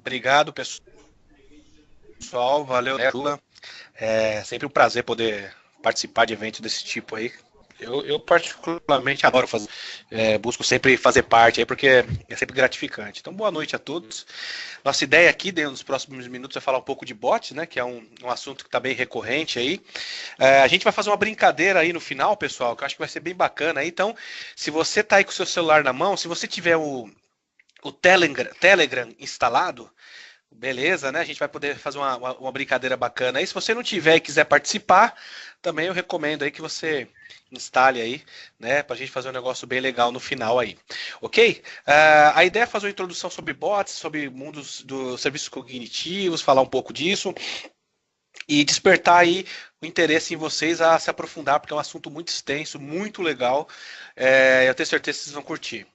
Obrigado, pessoal. Valeu, Lula. É sempre um prazer poder participar de eventos desse tipo aí. Eu particularmente adoro fazer, busco sempre fazer parte aí, porque é sempre gratificante. Então, boa noite a todos. Nossa ideia aqui, dentro dos próximos minutos, é falar um pouco de bots, né? Que é um assunto que está bem recorrente aí. A gente vai fazer uma brincadeira aí no final, pessoal, que eu acho que vai ser bem bacana aí. Então, se você está aí com o seu celular na mão, se você tiver o Telegram instalado, beleza, né? A gente vai poder fazer uma brincadeira bacana aí. Se você não tiver e quiser participar, também eu recomendo aí que você instale aí, né? Pra gente fazer um negócio bem legal no final aí. Ok? A ideia é fazer uma introdução sobre bots, sobre mundos dos serviços cognitivos, falar um pouco disso e despertar aí o interesse em vocês a se aprofundar, porque é um assunto muito extenso, muito legal. Eu tenho certeza que vocês vão curtir.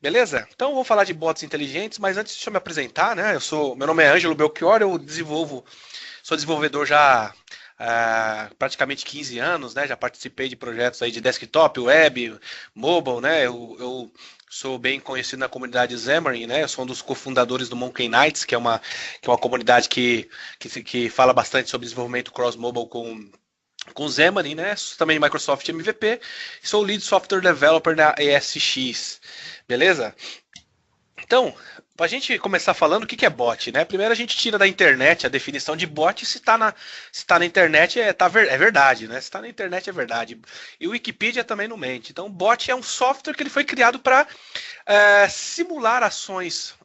Beleza? Então eu vou falar de bots inteligentes, mas antes deixa eu me apresentar, né? Meu nome é Ângelo Belchior, sou desenvolvedor já há praticamente 15 anos, né? Já participei de projetos aí de desktop, web, mobile, né? Eu sou bem conhecido na comunidade Xamarin, né? Eu sou um dos cofundadores do Monkey Knights, que é uma comunidade que fala bastante sobre desenvolvimento cross-mobile com Xamarin, né? Sou também Microsoft MVP, sou Lead Software Developer na ESX, beleza? Então, para a gente começar falando, o que é bot, né? Primeiro a gente tira da internet a definição de bot, se tá na internet é verdade, né? Se está na internet é verdade. E o Wikipedia também não mente. Então, bot é um software que ele foi criado para simular ações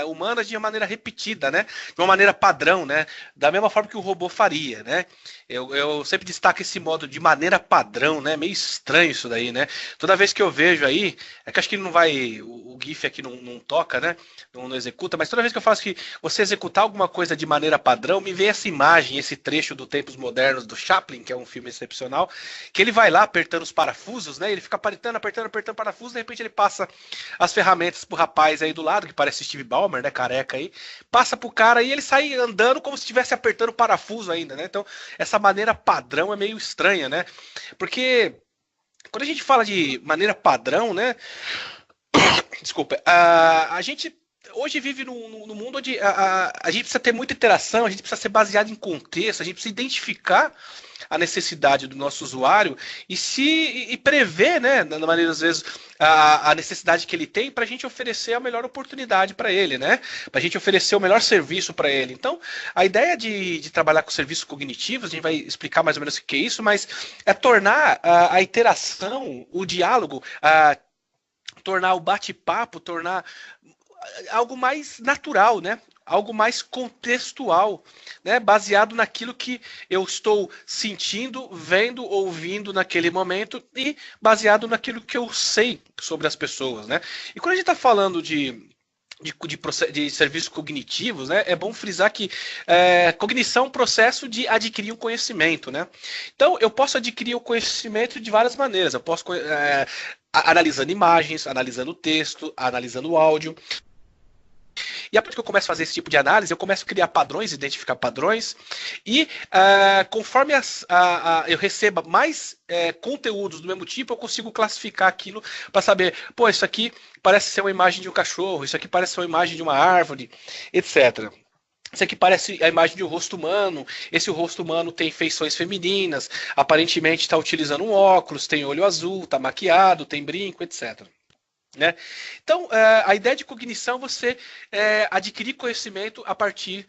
humanas de uma maneira repetida, né? De uma maneira padrão, né? Da mesma forma que o robô faria, né? Eu sempre destaco esse modo de maneira padrão, né? Meio estranho isso daí, né? Toda vez que eu vejo aí, é que acho que ele não vai, o GIF aqui não toca, né? Não executa, mas toda vez que eu faço que você executar alguma coisa de maneira padrão, me vem essa imagem, esse trecho do Tempos Modernos do Chaplin, que é um filme excepcional, que ele vai lá apertando os parafusos, né? Ele fica apertando parafusos, de repente ele passa as ferramentas pro rapaz aí do lado, que parece Steve Ballmer, né? Careca aí, passa pro cara e ele sai andando como se estivesse apertando parafuso ainda, né? Então, essa maneira padrão é meio estranha, né? Porque quando a gente fala de maneira padrão, né? Desculpa, a gente hoje vive num mundo onde a gente precisa ter muita interação, a gente precisa ser baseado em contexto, a gente precisa identificar a necessidade do nosso usuário e prever, né, na maneira das vezes, a necessidade que ele tem para a gente oferecer a melhor oportunidade para ele, né? Para a gente oferecer o melhor serviço para ele. Então, a ideia de trabalhar com serviços cognitivos, a gente vai explicar mais ou menos o que é isso, mas é tornar a interação, o diálogo, tornar o bate-papo, tornar algo mais natural, né? Algo mais contextual, né? Baseado naquilo que eu estou sentindo, vendo, ouvindo naquele momento e baseado naquilo que eu sei sobre as pessoas, né? E quando a gente está falando de serviços cognitivos, né, é bom frisar que cognição é um processo de adquirir um conhecimento, né? Então, eu posso adquirir o conhecimento de várias maneiras. Eu posso analisando imagens, analisando texto, analisando áudio. E a partir que eu começo a fazer esse tipo de análise, eu começo a criar padrões, identificar padrões, e conforme eu receba mais conteúdos do mesmo tipo, eu consigo classificar aquilo para saber, pô, isso aqui parece ser uma imagem de um cachorro, isso aqui parece ser uma imagem de uma árvore, etc. Isso aqui parece a imagem de um rosto humano. Esse rosto humano tem feições femininas, aparentemente está utilizando um óculos, tem olho azul, está maquiado, tem brinco, etc. Né? Então, a ideia de cognição é você adquirir conhecimento a partir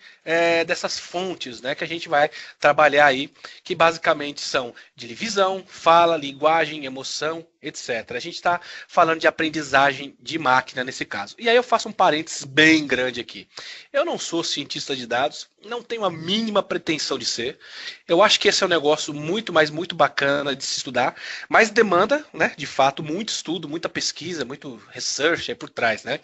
dessas fontes, né, que a gente vai trabalhar aí, que basicamente são de visão, fala, linguagem, emoção, etc. A gente está falando de aprendizagem de máquina nesse caso. E aí eu faço um parênteses bem grande aqui. Eu não sou cientista de dados, não tenho a mínima pretensão de ser. Eu acho que esse é um negócio muito, mas muito bacana de se estudar, mas demanda, né, de fato, muito estudo, muita pesquisa, muito research aí por trás, né?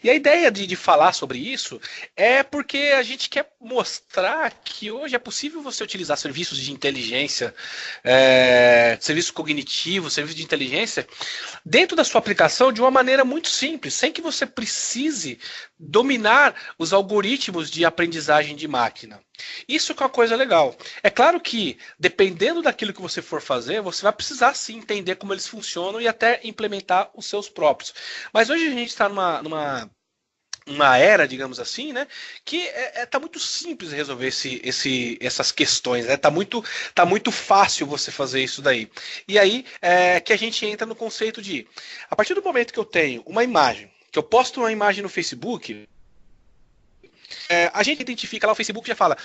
E a ideia de falar sobre isso é porque a gente quer mostrar que hoje é possível você utilizar serviços de inteligência, serviços cognitivos, serviços de inteligência, dentro da sua aplicação de uma maneira muito simples, sem que você precise dominar os algoritmos de aprendizagem de máquina. Isso que é uma coisa legal. É claro que, dependendo daquilo que você for fazer, você vai precisar sim entender como eles funcionam e até implementar os seus próprios. Mas hoje a gente está uma era, digamos assim, né, que tá muito simples resolver essas questões, né, tá muito fácil você fazer isso daí. E aí que a gente entra no conceito de, a partir do momento que eu tenho uma imagem, que eu posto uma imagem no Facebook, a gente identifica lá, o Facebook já fala,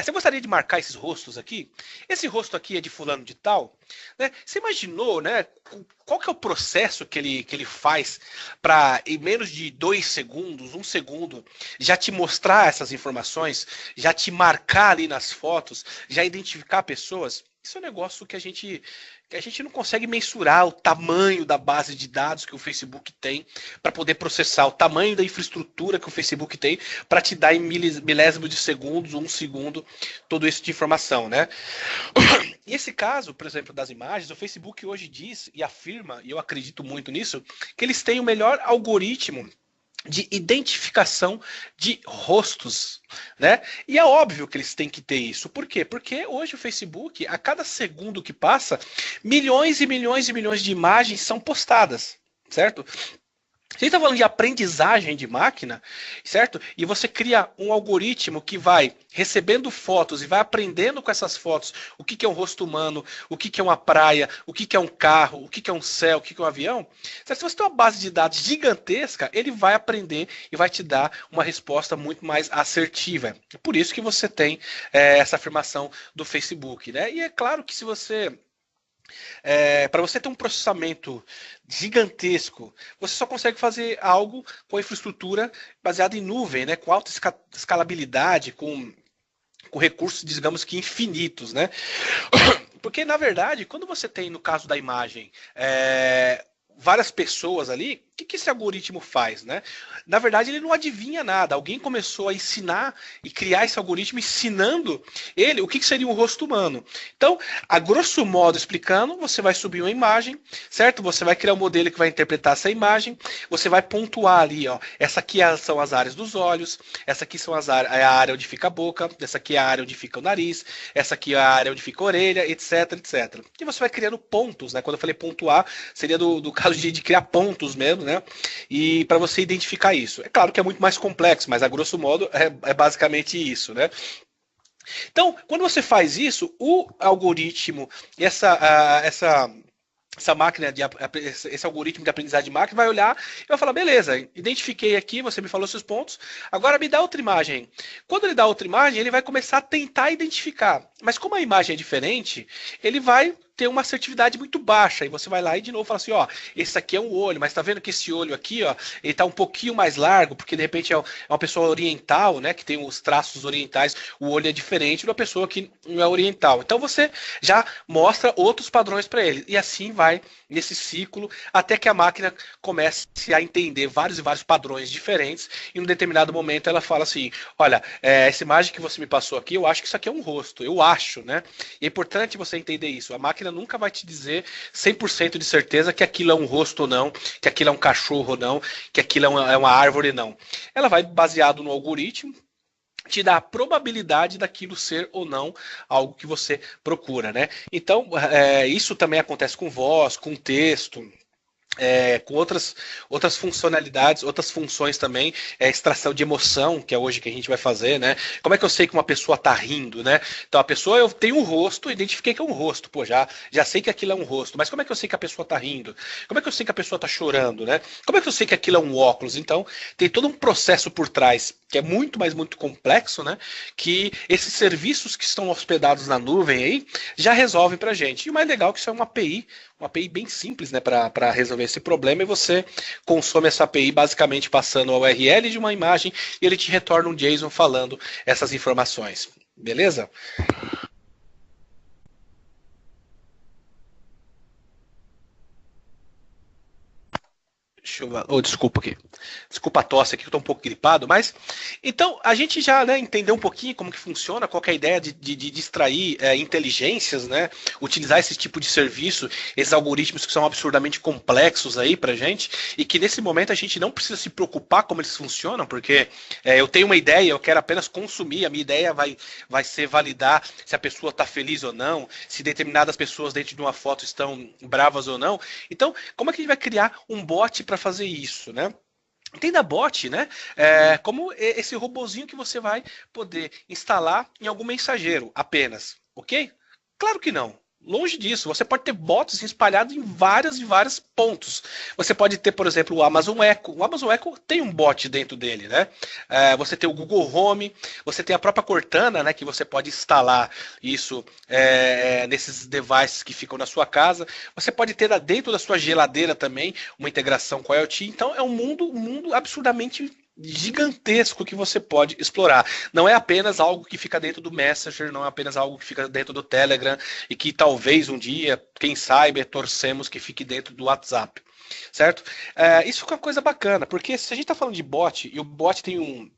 você gostaria de marcar esses rostos aqui? Esse rosto aqui é de fulano de tal? Né? Você imaginou, né? Qual que é o processo que ele faz para, em menos de 2 segundos, 1 segundo, já te mostrar essas informações, já te marcar ali nas fotos, já identificar pessoas? Isso é um negócio que a gente não consegue mensurar o tamanho da base de dados que o Facebook tem para poder processar, o tamanho da infraestrutura que o Facebook tem para te dar em milésimo de segundos, 1 segundo, todo isso de informação, né? E esse caso, por exemplo, das imagens, o Facebook hoje diz e afirma, e eu acredito muito nisso, que eles têm o melhor algoritmo de identificação de rostos, né? E é óbvio que eles têm que ter isso. Por quê? Porque hoje o Facebook, a cada segundo que passa, milhões e milhões e milhões de imagens são postadas, certo? Se a gente está falando de aprendizagem de máquina, certo? E você cria um algoritmo que vai recebendo fotos e vai aprendendo com essas fotos o que é um rosto humano, o que é uma praia, o que é um carro, o que é um céu, o que é um avião. Certo? Se você tem uma base de dados gigantesca, ele vai aprender e vai te dar uma resposta muito mais assertiva. É por isso que você tem essa afirmação do Facebook, né? E é claro que se você para você ter um processamento gigantesco, você só consegue fazer algo com infraestrutura baseada em nuvem, né, com alta escalabilidade, com recursos, digamos que infinitos, né? Porque, na verdade, quando você tem, no caso da imagem, várias pessoas ali, o que esse algoritmo faz, né? Na verdade, ele não adivinha nada. Alguém começou a ensinar e criar esse algoritmo ensinando ele o que seria um rosto humano. Então, a grosso modo explicando, você vai subir uma imagem, certo? Você vai criar um modelo que vai interpretar essa imagem, você vai pontuar ali, ó, essa aqui são as áreas dos olhos, essa aqui são é a área onde fica a boca, essa aqui é a área onde fica o nariz, essa aqui é a área onde fica a orelha, etc, etc. E você vai criando pontos, né? Quando eu falei pontuar, seria do caso de criar pontos mesmo, né? E para você identificar isso. É claro que é muito mais complexo, mas a grosso modo é basicamente isso, né? Então, quando você faz isso, o algoritmo, essa máquina, esse algoritmo de aprendizagem de máquina vai olhar e vai falar, beleza, identifiquei aqui, você me falou seus pontos, agora me dá outra imagem. Quando ele dá outra imagem, ele vai começar a tentar identificar. Mas como a imagem é diferente, ele vai ter uma assertividade muito baixa. E você vai lá e de novo fala assim, ó, esse aqui é um olho, mas tá vendo que esse olho aqui, ó, ele tá um pouquinho mais largo, porque de repente é uma pessoa oriental, né, que tem os traços orientais, o olho é diferente de uma pessoa que não é oriental. Então você já mostra outros padrões para ele. E assim vai nesse ciclo até que a máquina comece a entender vários e vários padrões diferentes e em um determinado momento ela fala assim, olha, essa imagem que você me passou aqui, eu acho que isso aqui é um rosto, eu acho, né? E é importante você entender isso. A máquina nunca vai te dizer 100% de certeza que aquilo é um rosto ou não, que aquilo é um cachorro ou não, que aquilo é uma árvore ou não. Ela vai baseado no algoritmo, te dá a probabilidade daquilo ser ou não algo que você procura, né? Então, isso também acontece com voz, com texto, com outras funcionalidades, outras funções também, extração de emoção, que é hoje que a gente vai fazer, né? Como é que eu sei que uma pessoa tá rindo, né? Então a pessoa, eu tenho um rosto, identifiquei que é um rosto, pô, já sei que aquilo é um rosto, mas como é que eu sei que a pessoa tá rindo? Como é que eu sei que a pessoa tá chorando, né? Como é que eu sei que aquilo é um óculos? Então, tem todo um processo por trás que é muito, mas muito complexo, né? Que esses serviços que estão hospedados na nuvem aí já resolvem pra gente. E o mais legal é que isso é uma API bem simples, né, para resolver esse problema, e você consome essa API basicamente passando a URL de uma imagem e ele te retorna um JSON falando essas informações. Beleza? Deixa eu... Oh, desculpa aqui. Desculpa a tosse aqui, que eu estou um pouco gripado, mas. Então, a gente já, né, entendeu um pouquinho como que funciona, qual que é a ideia de extrair inteligências, né? Utilizar esse tipo de serviço, esses algoritmos que são absurdamente complexos aí pra gente, e que nesse momento a gente não precisa se preocupar como eles funcionam, porque eu tenho uma ideia, eu quero apenas consumir, a minha ideia vai ser validar se a pessoa está feliz ou não, se determinadas pessoas dentro de uma foto estão bravas ou não. Então, como é que a gente vai criar um bot para fazer isso, né? Entenda bot, né? Como esse robozinho que você vai poder instalar em algum mensageiro apenas, ok? Claro que não. Longe disso, você pode ter bots espalhados em vários e vários pontos. Você pode ter, por exemplo, o Amazon Echo. O Amazon Echo tem um bot dentro dele, né? Você tem o Google Home, você tem a própria Cortana, né? Que você pode instalar isso nesses devices que ficam na sua casa. Você pode ter dentro da sua geladeira também uma integração com a IoT. Então é um mundo absurdamente gigantesco que você pode explorar. Não é apenas algo que fica dentro do Messenger, não é apenas algo que fica dentro do Telegram e que talvez um dia, quem saiba, torcemos que fique dentro do WhatsApp, certo? Isso é uma coisa bacana, porque se a gente está falando de bot e o bot tem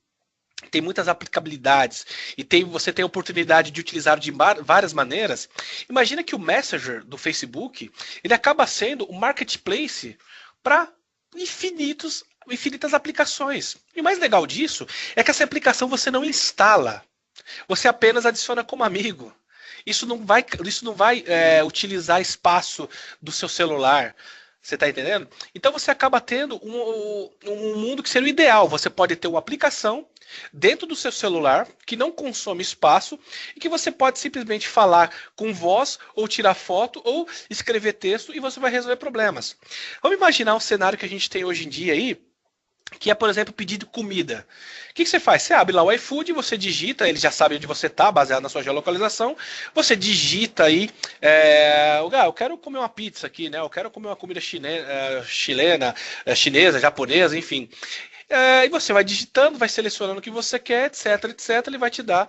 muitas aplicabilidades e você tem a oportunidade de utilizar de várias maneiras. Imagina que o Messenger do Facebook ele acaba sendo um marketplace para infinitas aplicações. E o mais legal disso é que essa aplicação você não instala, você apenas adiciona como amigo. Isso não vai utilizar espaço do seu celular. Você está entendendo? Então você acaba tendo um mundo que seria o ideal. Você pode ter uma aplicação dentro do seu celular que não consome espaço e que você pode simplesmente falar com voz ou tirar foto ou escrever texto e você vai resolver problemas. Vamos imaginar um cenário que a gente tem hoje em dia aí, que é, por exemplo, pedido de comida. O que você faz? Você abre lá o iFood, você digita, ele já sabe onde você está, baseado na sua geolocalização. Você digita aí, eu quero comer uma pizza aqui, né? Eu quero comer uma comida chilena, chinesa, japonesa, enfim. E você vai digitando, vai selecionando o que você quer, etc, etc. Ele vai te dar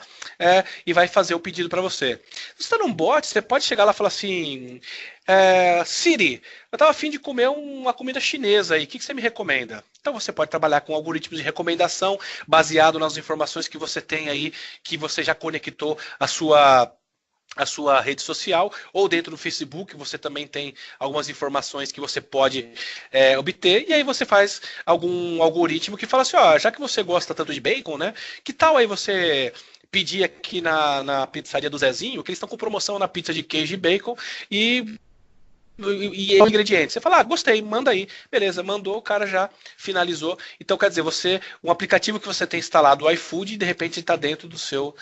e vai fazer o pedido para você. Se você está num bot, você pode chegar lá e falar assim: Siri, eu estava afim de comer uma comida chinesa aí, o que você me recomenda? Então você pode trabalhar com algoritmos de recomendação baseado nas informações que você tem aí, que você já conectou a sua rede social, ou dentro do Facebook você também tem algumas informações que você pode obter, e aí você faz algum algoritmo que fala assim, já que você gosta tanto de bacon, né, que tal aí você pedir aqui na pizzaria do Zezinho, que eles estão com promoção na pizza de queijo e bacon, e ingredientes. Você fala, gostei, manda aí. Beleza, mandou, o cara já finalizou. Então, quer dizer, um aplicativo que você tem instalado, o iFood, de repente está dentro do seu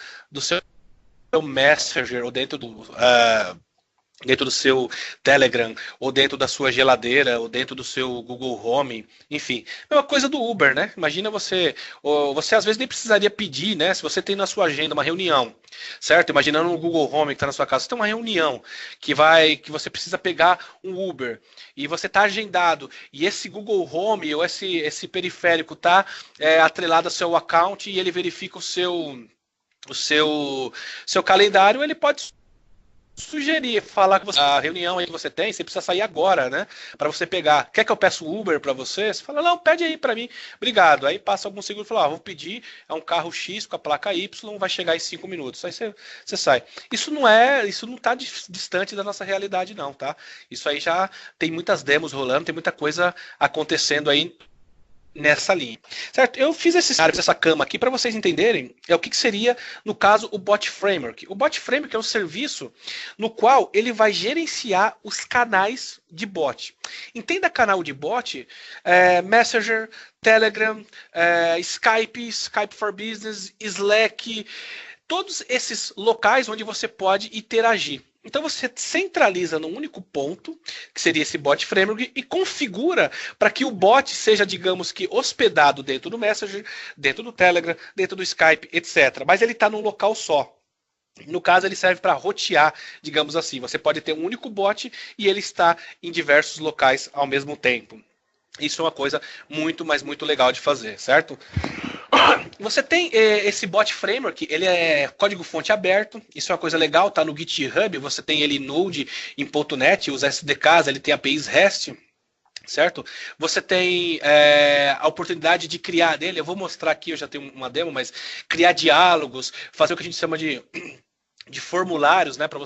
Messenger, ou dentro do seu Telegram, ou dentro da sua geladeira, ou dentro do seu Google Home, enfim. É uma coisa do Uber, né? Imagina você às vezes nem precisaria pedir, né? Se você tem na sua agenda uma reunião, certo? Imaginando o Google Home que está na sua casa, você tem uma reunião que você precisa pegar um Uber e você está agendado e esse Google Home ou esse periférico está atrelado ao seu account e ele verifica o seu calendário, ele pode sugerir, falar que a reunião aí que você tem, você precisa sair agora, né? Para você pegar. Quer que eu peça o Uber para você? Você fala, não, pede aí para mim. Obrigado. Aí passa algum segundo e fala, vou pedir, é um carro X com a placa Y, vai chegar em 5 minutos. Aí você sai. Isso não está distante da nossa realidade, não, tá? Isso aí já tem muitas demos rolando, tem muita coisa acontecendo aí nessa linha. Certo? Eu fiz esse cenário, essa cama aqui para vocês entenderem o que seria, no caso, o Bot Framework. O Bot Framework é um serviço no qual ele vai gerenciar os canais de bot. Entenda canal de bot, Messenger, Telegram, Skype for Business, Slack, todos esses locais onde você pode interagir. Então você centraliza num único ponto, que seria esse bot framework, e configura para que o bot seja, digamos que, hospedado dentro do Messenger, dentro do Telegram, dentro do Skype, etc. Mas ele está num local só. No caso, ele serve para rotear, digamos assim. Você pode ter um único bot e ele está em diversos locais ao mesmo tempo. Isso é uma coisa muito, mas muito legal de fazer, certo? Você tem esse bot framework, ele é código-fonte aberto, isso é uma coisa legal, tá no GitHub, você tem ele Node em .NET, os SDKs, ele tem APIs REST, certo? Você tem a oportunidade de criar nele, eu vou mostrar aqui, eu já tenho uma demo, mas criar diálogos, fazer o que a gente chama de formulários, né, para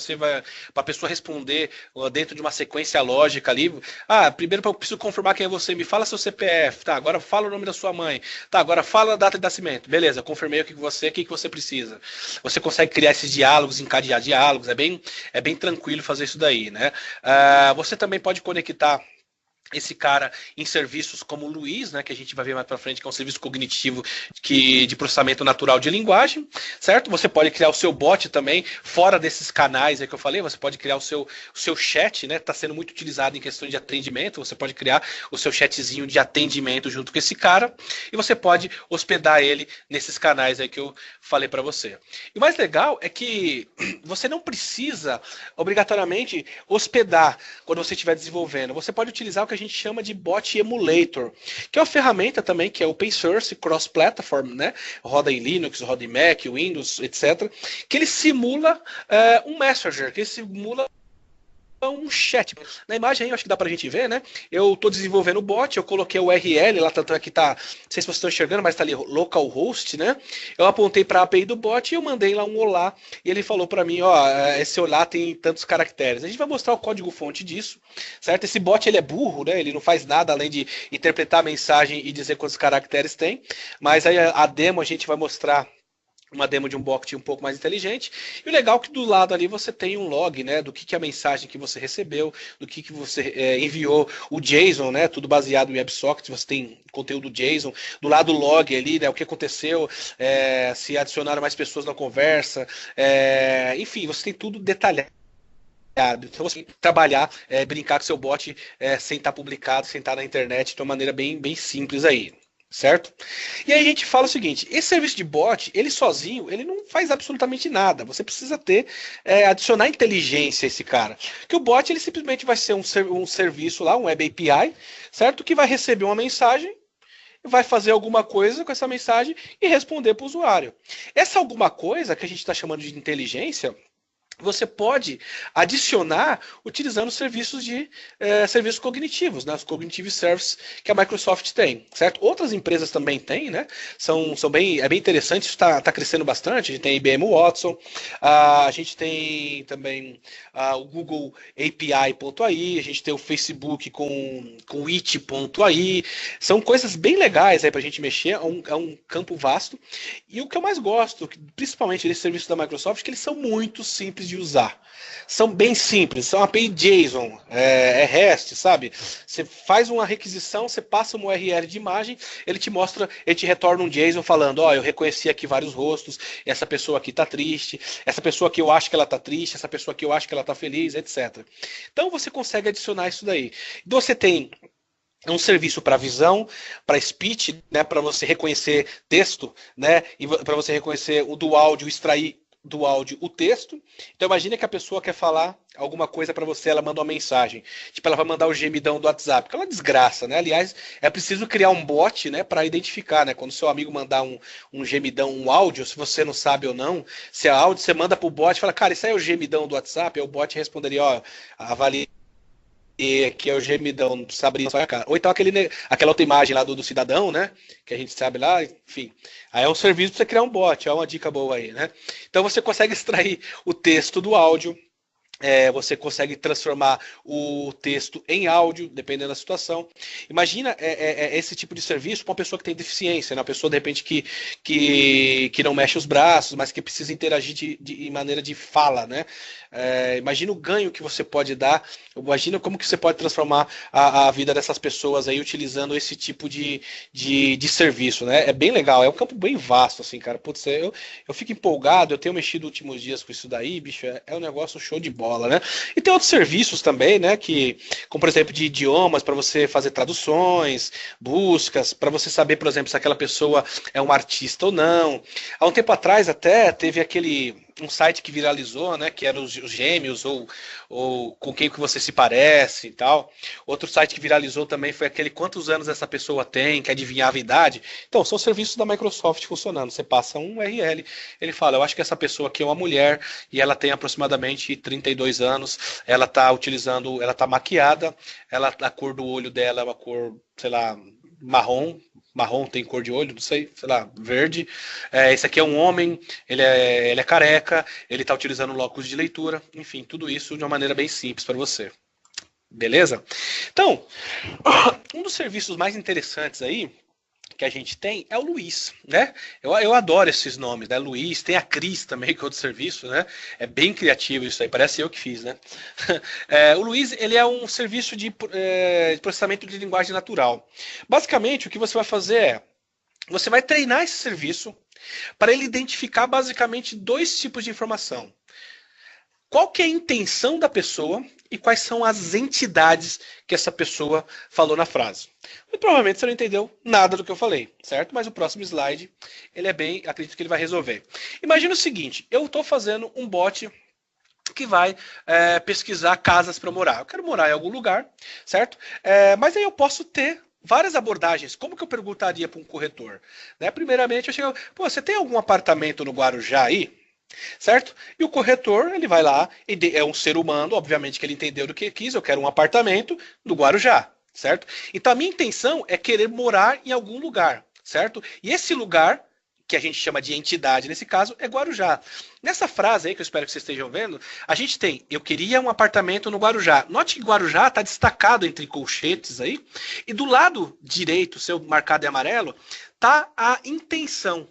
a pessoa responder dentro de uma sequência lógica ali. Primeiro eu preciso confirmar quem é você, me fala seu CPF, tá, agora fala o nome da sua mãe, tá, agora fala a data de nascimento, beleza, confirmei o que você precisa. Você consegue criar esses diálogos, encadear diálogos, é bem tranquilo fazer isso daí, né? Você também pode conectar esse cara em serviços como o Luiz, né, que a gente vai ver mais para frente, que é um serviço cognitivo de processamento natural de linguagem, certo? Você pode criar o seu bot também, fora desses canais aí que eu falei, você pode criar o seu chat, né, está sendo muito utilizado em questão de atendimento, você pode criar o seu chatzinho de atendimento junto com esse cara, e você pode hospedar ele nesses canais aí que eu falei para você. E o mais legal é que você não precisa, obrigatoriamente, hospedar quando você estiver desenvolvendo. Você pode utilizar o que a gente chama de Bot Emulator, que é uma ferramenta também que é open source, cross-platform, né? Roda em Linux, roda em Mac, Windows, etc. Que ele simula um Messenger, que ele simula um chat. Na imagem aí, eu acho que dá pra gente ver, né? Eu tô desenvolvendo o bot, eu coloquei o URL, lá tanto aqui tá, não sei se vocês estão enxergando, mas tá ali localhost, né? Eu apontei para a API do bot e eu mandei lá um olá, e ele falou para mim, ó, esse olá tem tantos caracteres. A gente vai mostrar o código-fonte disso, certo? Esse bot, ele é burro, né? Ele não faz nada além de interpretar a mensagem e dizer quantos caracteres tem, mas aí a demo a gente vai mostrar uma demo de um bot um pouco mais inteligente. E o legal é que do lado ali você tem um log, né, do que é a mensagem que você recebeu, do que você enviou, o JSON, né, tudo baseado em WebSocket, você tem conteúdo JSON, do lado log ali, né, o que aconteceu, se adicionaram mais pessoas na conversa, enfim, você tem tudo detalhado. Então você trabalhar, brincar com seu bot sem estar publicado, sem estar na internet, de uma maneira bem, bem simples aí. Certo? E aí a gente fala o seguinte, esse serviço de bot, ele sozinho, ele não faz absolutamente nada. Você precisa adicionar inteligência a esse cara. Que o bot, ele simplesmente vai ser um serviço lá, um Web API, certo? Que vai receber uma mensagem, vai fazer alguma coisa com essa mensagem e responder para o usuário. Essa alguma coisa que a gente está chamando de inteligência, você pode adicionar utilizando serviços cognitivos, né? Os Cognitive Services que a Microsoft tem, certo? Outras empresas também têm, né? É bem interessante, isso está crescendo bastante. A gente tem a IBM Watson, a gente tem também o Google API.ai, a gente tem o Facebook com it.ai. São coisas bem legais aí para a gente mexer, é um campo vasto. E o que eu mais gosto, principalmente desse serviço da Microsoft, é que eles são muito simples de usar. São bem simples, são API JSON, REST, sabe? Você faz uma requisição, você passa uma URL de imagem, ele te retorna um JSON falando, ó, eu reconheci aqui vários rostos, essa pessoa aqui tá triste, essa pessoa aqui eu acho que ela tá triste, essa pessoa aqui eu acho que ela tá feliz, etc. Então você consegue adicionar isso daí. Então você tem um serviço para visão, para speech, né, para você reconhecer texto, né, e para você reconhecer do áudio, extrair do áudio o texto. Então imagine que a pessoa quer falar alguma coisa para você, ela manda uma mensagem. Tipo, ela vai mandar o gemidão do WhatsApp, que é uma desgraça, né? Aliás, é preciso criar um bot, né, para identificar, né? Quando seu amigo mandar um gemidão, um áudio, se você não sabe ou não, se é áudio, você manda pro bot e fala, cara, isso aí é o gemidão do WhatsApp, aí o bot responderia, ó, avalie que é o gemidão, não precisa abrir na sua cara. Ou então aquela outra imagem lá do cidadão, né? Que a gente sabe lá, enfim. Aí é um serviço para você criar um bot, é uma dica boa aí, né? Então você consegue extrair o texto do áudio, você consegue transformar o texto em áudio, dependendo da situação. Imagina esse tipo de serviço para uma pessoa que tem deficiência, né? Uma pessoa, de repente, que não mexe os braços, mas que precisa interagir de maneira de fala, né? Imagina o ganho que você pode dar, imagina como que você pode transformar a vida dessas pessoas aí utilizando esse tipo de serviço, né? É bem legal, é um campo bem vasto, assim, cara. Putz, eu fico empolgado, eu tenho mexido últimos dias com isso daí, bicho, é um negócio show de bola, né? E tem outros serviços também, né? Como por exemplo, de idiomas, para você fazer traduções, buscas, para você saber, por exemplo, se aquela pessoa é um artista ou não. Há um tempo atrás até teve um site que viralizou, né, que era os gêmeos ou com quem que você se parece e tal. Outro site que viralizou também foi aquele quantos anos essa pessoa tem, que adivinhava a idade. Então, são serviços da Microsoft funcionando. Você passa um URL, ele fala, eu acho que essa pessoa aqui é uma mulher e ela tem aproximadamente 32 anos, ela tá maquiada, a cor do olho dela é uma cor, sei lá, marrom tem cor de olho, não sei lá, verde. Esse aqui é um homem, ele é careca, ele está utilizando óculos de leitura, enfim, tudo isso de uma maneira bem simples para você. Beleza? Então, um dos serviços mais interessantes aí que a gente tem é o Luiz, né? Eu adoro esses nomes, né? Luiz, tem a Cris também, que é outro serviço, né? É bem criativo isso aí, parece eu que fiz, né? O Luiz, ele é um serviço de processamento de linguagem natural. Basicamente, o que você vai fazer você vai treinar esse serviço para ele identificar basicamente dois tipos de informação. Qual que é a intenção da pessoa e quais são as entidades que essa pessoa falou na frase. E provavelmente você não entendeu nada do que eu falei, certo? Mas o próximo slide, ele é bem, acredito que ele vai resolver. Imagina o seguinte, eu estou fazendo um bot que vai pesquisar casas para morar. Eu quero morar em algum lugar, certo? Mas aí eu posso ter várias abordagens. Como que eu perguntaria para um corretor? Né? Primeiramente, eu chego, pô, você tem algum apartamento no Guarujá aí? Certo? E o corretor, ele vai lá, é um ser humano, obviamente que ele entendeu do que quis, eu quero um apartamento do Guarujá, certo? Então a minha intenção é querer morar em algum lugar, certo? E esse lugar, que a gente chama de entidade nesse caso, é Guarujá. Nessa frase aí, que eu espero que vocês estejam vendo, a gente tem, eu queria um apartamento no Guarujá. Note que Guarujá está destacado entre colchetes aí, e do lado direito, seu marcado em amarelo, tá a intenção.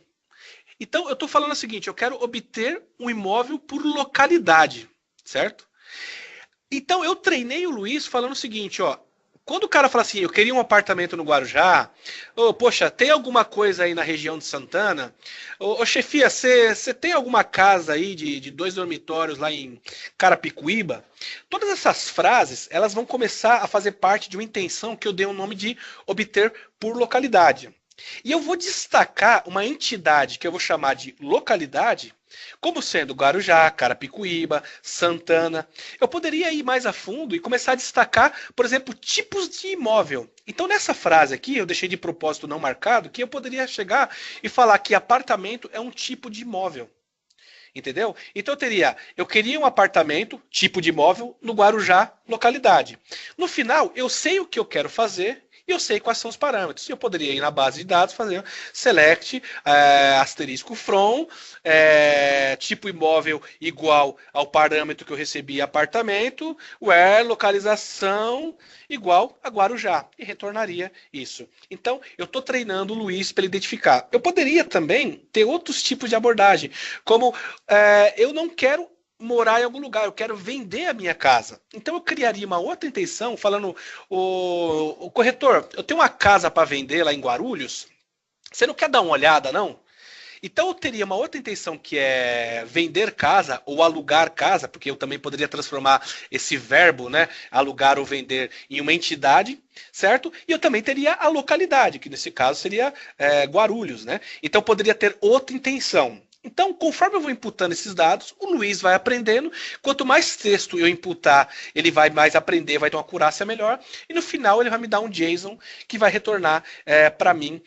Então, eu estou falando o seguinte, eu quero obter um imóvel por localidade, certo? Então, eu treinei o Luiz falando o seguinte, ó, quando o cara fala assim, eu queria um apartamento no Guarujá, poxa, tem alguma coisa aí na região de Santana? Chefia, você tem alguma casa aí de 2 dormitórios lá em Carapicuíba? Todas essas frases, elas vão começar a fazer parte de uma intenção que eu dei o nome de obter por localidade. E eu vou destacar uma entidade que eu vou chamar de localidade, como sendo Guarujá, Carapicuíba, Santana. Eu poderia ir mais a fundo e começar a destacar, por exemplo, tipos de imóvel. Então, nessa frase aqui, eu deixei de propósito não marcado, que eu poderia chegar e falar que apartamento é um tipo de imóvel. Entendeu? Então eu queria um apartamento, tipo de imóvel, no Guarujá, localidade. No final, eu sei o que eu quero fazer e eu sei quais são os parâmetros. Eu poderia ir na base de dados, fazer select, asterisco from, tipo imóvel igual ao parâmetro que eu recebi apartamento, where, localização igual a Guarujá. E retornaria isso. Então, eu estou treinando o Luiz para ele identificar. Eu poderia também ter outros tipos de abordagem, como eu não quero morar em algum lugar, eu quero vender a minha casa. Então eu criaria uma outra intenção falando, o corretor, eu tenho uma casa para vender lá em Guarulhos, você não quer dar uma olhada, não? Então eu teria uma outra intenção que é vender casa ou alugar casa, porque eu também poderia transformar esse verbo, né, alugar ou vender, em uma entidade, certo? E eu também teria a localidade, que nesse caso seria Guarulhos, né? Então eu poderia ter outra intenção. Então, conforme eu vou imputando esses dados, o Luiz vai aprendendo. Quanto mais texto eu imputar, ele vai mais aprender, vai ter uma acurácia melhor. E no final ele vai me dar um JSON que vai retornar para mim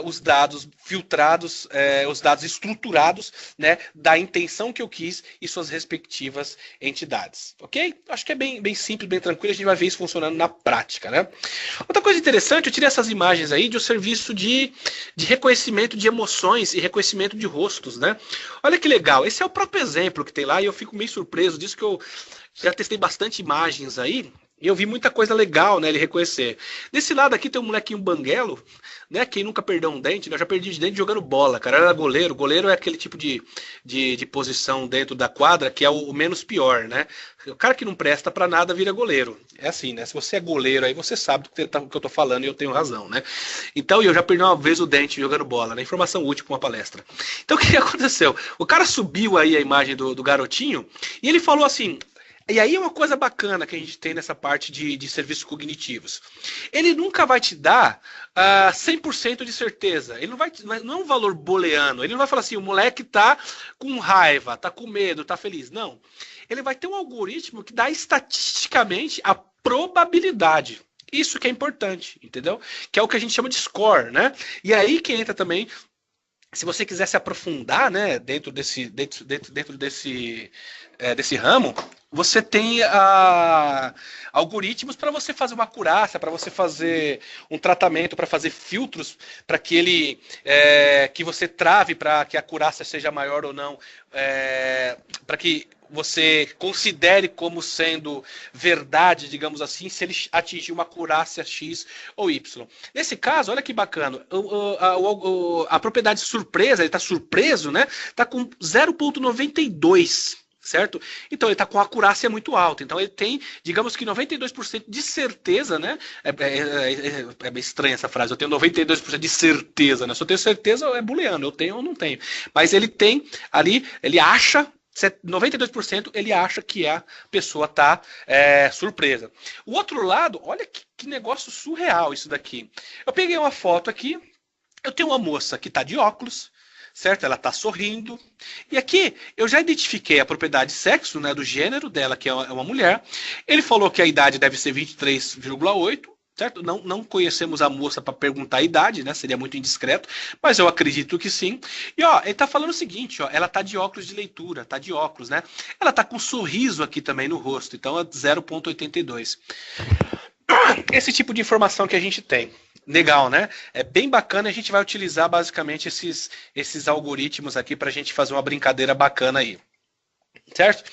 os dados filtrados, os dados estruturados, né, da intenção que eu quis e suas respectivas entidades. Ok? Acho que é bem simples, bem tranquilo. A gente vai ver isso funcionando na prática, né? Outra coisa interessante, eu tirei essas imagens aí de um serviço de reconhecimento de emoções e reconhecimento de rostos, né? Olha que legal, esse é o próprio exemplo que tem lá e eu fico meio surpreso disso, que eu já testei bastante imagens aí e eu vi muita coisa legal, né, ele reconhecer. Desse lado aqui tem um molequinho banguelo, né, quem nunca perdeu um dente, né, eu já perdi de dente jogando bola, cara, eu era goleiro, goleiro é aquele tipo de posição dentro da quadra que é o menos pior, né, o cara que não presta pra nada vira goleiro, é assim, né, se você é goleiro aí você sabe do que eu tô falando e eu tenho razão, né, então eu já perdi uma vez o dente jogando bola, né, informação útil pra uma palestra. Então o que aconteceu? O cara subiu aí a imagem do garotinho e ele falou assim, e aí é uma coisa bacana que a gente tem nessa parte de serviços cognitivos. Ele nunca vai te dar 100% de certeza. Ele não é um valor booleano. Ele não vai falar assim, o moleque tá com raiva, tá com medo, tá feliz. Não. Ele vai ter um algoritmo que dá estatisticamente a probabilidade. Isso que é importante, entendeu? Que é o que a gente chama de score, né? E aí que entra também, se você quiser se aprofundar, né, dentro desse ramo, você tem algoritmos para você fazer uma acurácia, para você fazer um tratamento, para fazer filtros, para que que você trave para que a acurácia seja maior ou não, para que você considere como sendo verdade, digamos assim, se ele atingir uma acurácia X ou Y. Nesse caso, olha que bacana, a propriedade surpresa, ele está surpreso, né? Está com 0,92. Certo? Então ele está com acurácia muito alta. Então ele tem, digamos que 92% de certeza, né? É estranha essa frase. Eu tenho 92% de certeza, né? Se eu tenho certeza, é booleano. Eu tenho ou não tenho. Mas ele tem ali, ele acha 92% ele acha que a pessoa está surpresa. O outro lado, olha que negócio surreal isso daqui. Eu peguei uma foto aqui, eu tenho uma moça que está de óculos, certo? Ela está sorrindo. E aqui eu já identifiquei a propriedade sexo, né, do gênero dela, que é uma mulher. Ele falou que a idade deve ser 23,8. Certo? Não conhecemos a moça para perguntar a idade, né? Seria muito indiscreto, mas eu acredito que sim. E ó, ele tá falando o seguinte, ó, ela tá de óculos de leitura, tá de óculos, né? Ela tá com um sorriso aqui também no rosto, então é 0,82. Esse tipo de informação que a gente tem. Legal, né? É bem bacana, a gente vai utilizar basicamente esses algoritmos aqui para a gente fazer uma brincadeira bacana aí. Certo?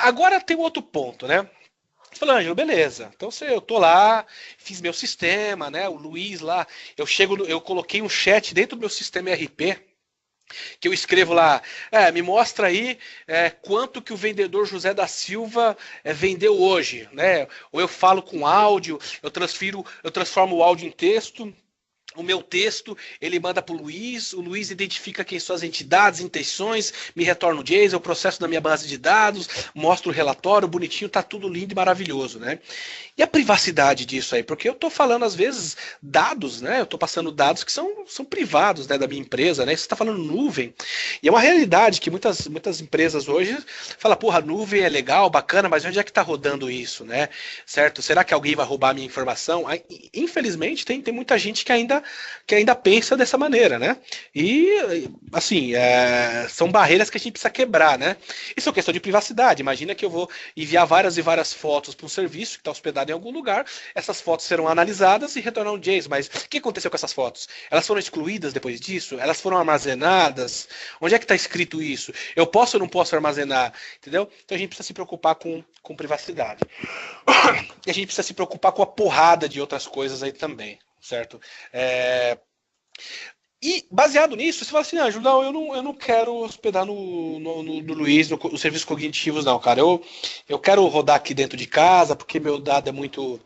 Agora tem um outro ponto, né? Falei, Ângelo, beleza. Então eu tô lá, fiz meu sistema, né? O Luiz lá, eu coloquei um chat dentro do meu sistema ERP, que eu escrevo lá, me mostra aí quanto que o vendedor José da Silva vendeu hoje, né? Ou eu falo com áudio, eu transformo o áudio em texto. O meu texto, ele manda para o Luiz identifica quem são as entidades, intenções, me retorna o JSON, eu processo na minha base de dados, mostro o relatório, bonitinho, tá tudo lindo e maravilhoso, né? E a privacidade disso aí? Porque eu estou falando, às vezes, dados, né? Eu estou passando dados que são privados, né, da minha empresa, né? Você está falando nuvem. E é uma realidade que muitas empresas hoje falam, porra, nuvem é legal, bacana, mas onde é que está rodando isso, né? Certo? Será que alguém vai roubar a minha informação? Infelizmente, tem muita gente que ainda pensa dessa maneira, né? E, assim, são barreiras que a gente precisa quebrar, né? Isso é questão de privacidade. Imagina que eu vou enviar várias e várias fotos para um serviço que está hospedado em algum lugar, essas fotos serão analisadas e retornar um JSON, mas o que aconteceu com essas fotos? Elas foram excluídas depois disso? Elas foram armazenadas? Onde é que está escrito isso? Eu posso ou não posso armazenar? Entendeu? Então a gente precisa se preocupar com privacidade. E a gente precisa se preocupar com a porrada de outras coisas aí também, certo? E baseado nisso, você fala assim, Ângelo, não, eu não quero hospedar no Luiz, nos serviços cognitivos, não, cara. Eu quero rodar aqui dentro de casa, porque meu dado é muito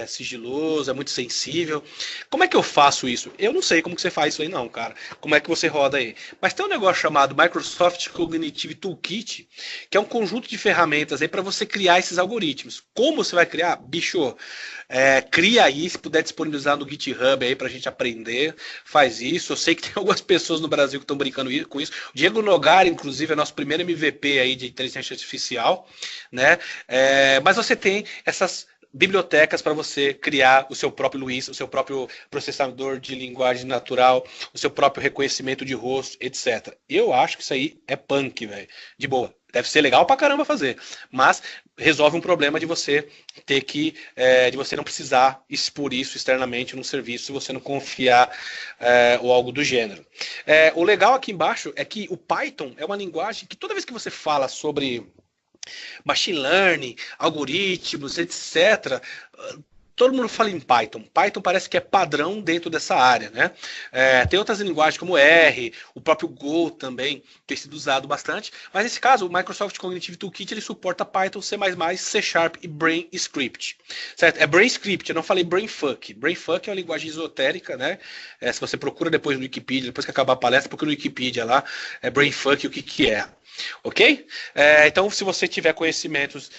sigiloso, é muito sensível. Como é que eu faço isso? Eu não sei como que você faz isso aí, não, cara. Como é que você roda aí? Mas tem um negócio chamado Microsoft Cognitive Toolkit, que é um conjunto de ferramentas aí para você criar esses algoritmos. Como você vai criar? Bicho, cria aí, se puder disponibilizar no GitHub aí pra gente aprender, faz isso. Eu sei que tem algumas pessoas no Brasil que estão brincando com isso. O Diego Nogara, inclusive, é nosso primeiro MVP aí de inteligência artificial, né? Mas você tem essas bibliotecas para você criar o seu próprio Luiz, o seu próprio processador de linguagem natural, o seu próprio reconhecimento de rosto, etc. Eu acho que isso aí é punk, velho. De boa. Deve ser legal pra caramba fazer, mas resolve um problema de você ter que, de você não precisar expor isso externamente no serviço se você não confiar ou algo do gênero. O legal aqui embaixo é que o Python é uma linguagem que toda vez que você fala sobre machine learning, algoritmos, etc., todo mundo fala em Python. Python parece que é padrão dentro dessa área, né? Tem outras linguagens como R, o próprio Go também tem sido usado bastante, mas nesse caso o Microsoft Cognitive Toolkit ele suporta Python, C++, C Sharp e Brain Script. Certo? É Brain Script, eu não falei Brainfuck. Brainfuck é uma linguagem esotérica, né? Se você procura depois no Wikipedia, depois que acabar a palestra, procura no Wikipedia lá, Brainfuck o que é. Ok? Então, se você tiver conhecimentos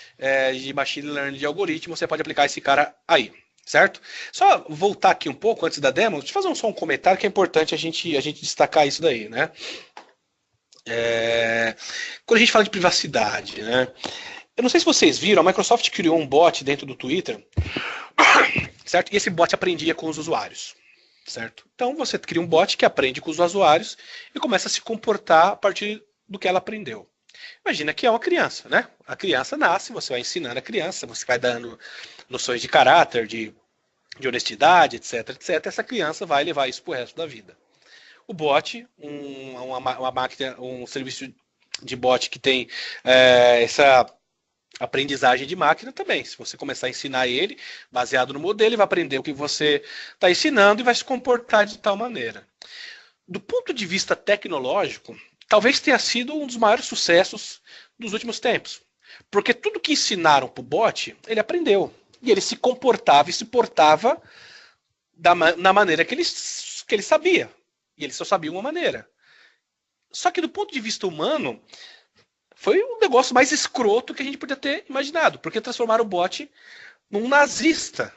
de machine learning, de algoritmo, você pode aplicar esse cara aí, certo? Só voltar aqui um pouco antes da demo, deixa eu fazer só um comentário que é importante a gente destacar isso daí, né? Quando a gente fala de privacidade, né? Eu não sei se vocês viram, a Microsoft criou um bot dentro do Twitter, certo? E esse bot aprendia com os usuários, certo? Então, você cria um bot que aprende com os usuários e começa a se comportar a partir do que ela aprendeu. Imagina que é uma criança, né? A criança nasce, você vai ensinando a criança, você vai dando noções de caráter, de honestidade, etc, etc. Essa criança vai levar isso pro resto da vida. O bot, uma máquina, um serviço de bot que tem essa aprendizagem de máquina também. Se você começar a ensinar ele, baseado no modelo, ele vai aprender o que você está ensinando e vai se comportar de tal maneira. Do ponto de vista tecnológico, talvez tenha sido um dos maiores sucessos dos últimos tempos. Porque tudo que ensinaram para o bot, ele aprendeu. E ele se comportava e se portava na maneira que ele sabia. E ele só sabia uma maneira. Só que do ponto de vista humano, foi o negócio mais escroto que a gente podia ter imaginado. Porque transformaram o bot num nazista.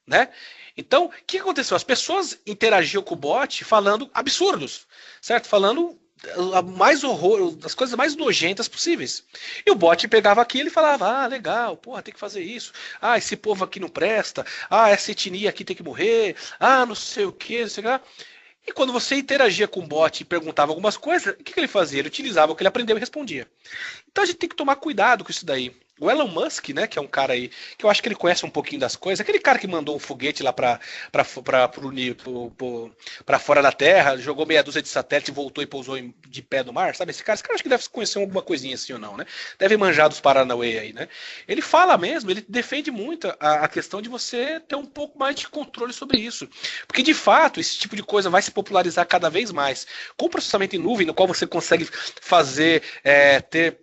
Né? Então, o que aconteceu? As pessoas interagiam com o bot falando absurdos, certo? Falando mais horror, as coisas mais nojentas possíveis. E o bot pegava aquilo e falava, legal, porra, tem que fazer isso. Esse povo aqui não presta. Essa etnia aqui tem que morrer. Não sei o que, não sei o que lá. E quando você interagia com o bot e perguntava algumas coisas, o que ele fazia? Ele utilizava o que ele aprendeu e respondia. Então a gente tem que tomar cuidado com isso daí. O Elon Musk, né, que é um cara aí, que eu acho que ele conhece um pouquinho das coisas, aquele cara que mandou um foguete lá para fora da Terra, jogou meia dúzia de satélites, voltou e pousou de pé no mar, sabe? Esse cara acho que deve conhecer alguma coisinha assim ou não, né? Deve manjar dos Paranauê aí, né? Ele fala mesmo, ele defende muito a questão de você ter um pouco mais de controle sobre isso. Porque, de fato, esse tipo de coisa vai se popularizar cada vez mais. Com o processamento em nuvem, no qual você consegue fazer, ter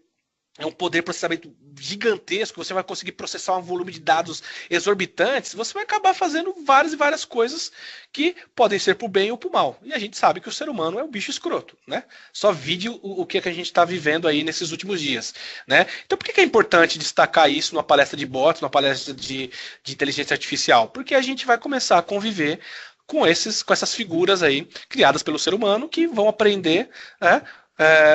um poder de processamento gigantesco, você vai conseguir processar um volume de dados exorbitantes, você vai acabar fazendo várias e várias coisas que podem ser para o bem ou para o mal. E a gente sabe que o ser humano é um bicho escroto, né? Só vide o que a gente está vivendo aí nesses últimos dias, né? Então por que é importante destacar isso numa palestra de bots, numa palestra de inteligência artificial? Porque a gente vai começar a conviver com essas figuras aí criadas pelo ser humano que vão aprender, né?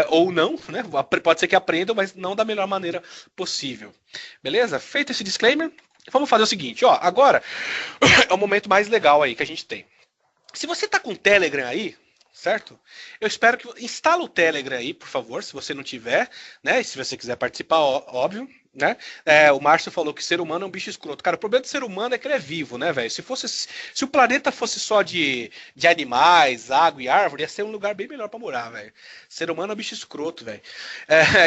Ou não, né? Pode ser que aprendam, mas não da melhor maneira possível. Beleza? Feito esse disclaimer, vamos fazer o seguinte, ó. Agora é o momento mais legal aí que a gente tem. Se você tá com o Telegram aí, certo? Eu espero que instala o Telegram aí, por favor, se você não tiver, né? E se você quiser participar, óbvio. Né? O Márcio falou que ser humano é um bicho escroto. Cara, o problema do ser humano é que ele é vivo, né, velho? Se o planeta fosse só de animais, água e árvore, ia ser um lugar bem melhor pra morar, velho. Ser humano é um bicho escroto, velho.